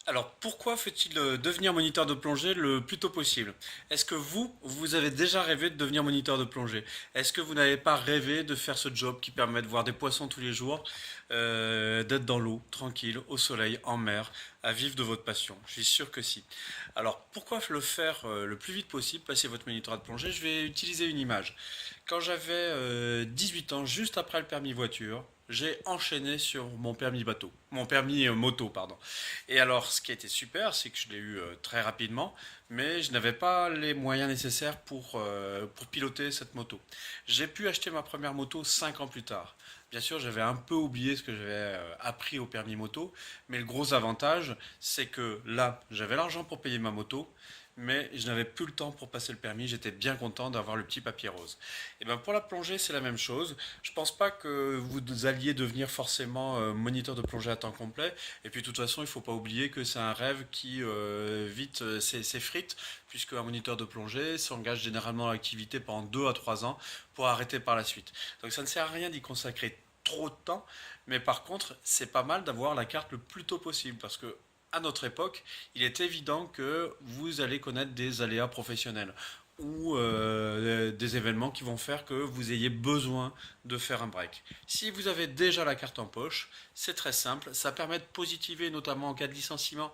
Alors, pourquoi faut-il devenir moniteur de plongée le plus tôt possible? Est-ce que vous avez déjà rêvé de devenir moniteur de plongée? Est-ce que vous n'avez pas rêvé de faire ce job qui permet de voir des poissons tous les jours, d'être dans l'eau, tranquille, au soleil, en mer, à vivre de votre passion? Je suis sûr que si. Alors, pourquoi le faire le plus vite possible, passer votre moniteur de plongée? Je vais utiliser une image. Quand j'avais 18 ans, juste après le permis voiture, j'ai enchaîné sur mon permis bateau, mon permis moto, pardon. Et alors, ce qui était super, c'est que je l'ai eu très rapidement, mais je n'avais pas les moyens nécessaires pour piloter cette moto. J'ai pu acheter ma première moto 5 ans plus tard. Bien sûr, j'avais un peu oublié ce que j'avais appris au permis moto, mais le gros avantage, c'est que là, j'avais l'argent pour payer ma moto, mais je n'avais plus le temps pour passer le permis. J'étais bien content d'avoir le petit papier rose. Et ben pour la plongée, c'est la même chose. Je pense pas que vous alliez devenir forcément moniteur de plongée à temps complet. Et puis de toute façon, il faut pas oublier que c'est un rêve qui vite s'effrite, puisque un moniteur de plongée s'engage généralement dans l'activité pendant 2 à 3 ans pour arrêter par la suite. Donc ça ne sert à rien d'y consacrer trop de temps, mais par contre, c'est pas mal d'avoir la carte le plus tôt possible, parce que à notre époque, il est évident que vous allez connaître des aléas professionnels ou des événements qui vont faire que vous ayez besoin de faire un break. Si vous avez déjà la carte en poche, c'est très simple, ça permet de positiver notamment en cas de licenciement.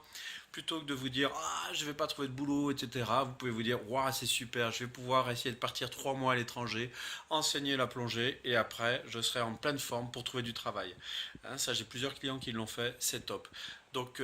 Plutôt que de vous dire ah je vais pas trouver de boulot, etc. Vous pouvez vous dire waouh c'est super, je vais pouvoir essayer de partir 3 mois à l'étranger, enseigner la plongée et après je serai en pleine forme pour trouver du travail. Hein, ça j'ai plusieurs clients qui l'ont fait, c'est top. Donc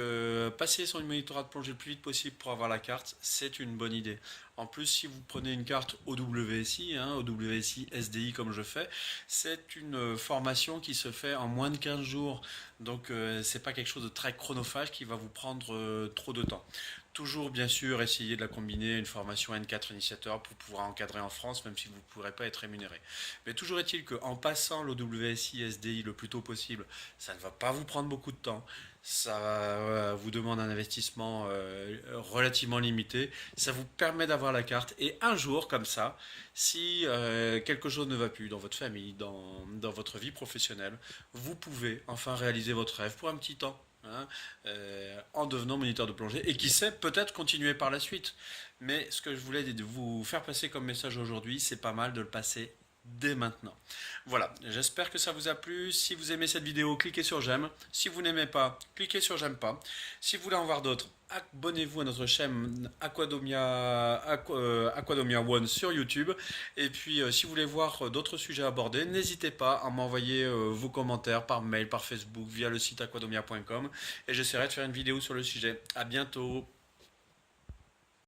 passer sur une monitorat de plongée le plus vite possible pour avoir la carte, c'est une bonne idée. En plus, si vous prenez une carte OWSI, hein, OWSI SDI comme je fais, c'est une formation qui se fait en moins de 15 jours. Donc c'est pas quelque chose de très chronophage qui va vous prendre trop de temps. Toujours bien sûr essayer de la combiner une formation N4 initiateur pour pouvoir encadrer en France, même si vous ne pourrez pas être rémunéré. Mais toujours est-il qu'en passant l'OWSI SDI le plus tôt possible, ça ne va pas vous prendre beaucoup de temps. Ça vous demande un investissement relativement limité. Ça vous permet d'avoir la carte. Et un jour, comme ça, si quelque chose ne va plus dans votre famille, dans votre vie professionnelle, vous pouvez enfin réaliser votre rêve pour un petit temps. Hein, en devenant moniteur de plongée et qui sait peut-être continuer par la suite. Mais ce que je voulais vous faire passer comme message aujourd'hui, c'est pas mal de le passer dès maintenant. Voilà, j'espère que ça vous a plu. Si vous aimez cette vidéo, cliquez sur j'aime. Si vous n'aimez pas, cliquez sur j'aime pas. Si vous voulez en voir d'autres, abonnez-vous à notre chaîne Aquadomia One sur YouTube. Et puis, si vous voulez voir d'autres sujets abordés, n'hésitez pas à m'envoyer vos commentaires par mail, par Facebook, via le site aquadomia.com. Et j'essaierai de faire une vidéo sur le sujet. À bientôt.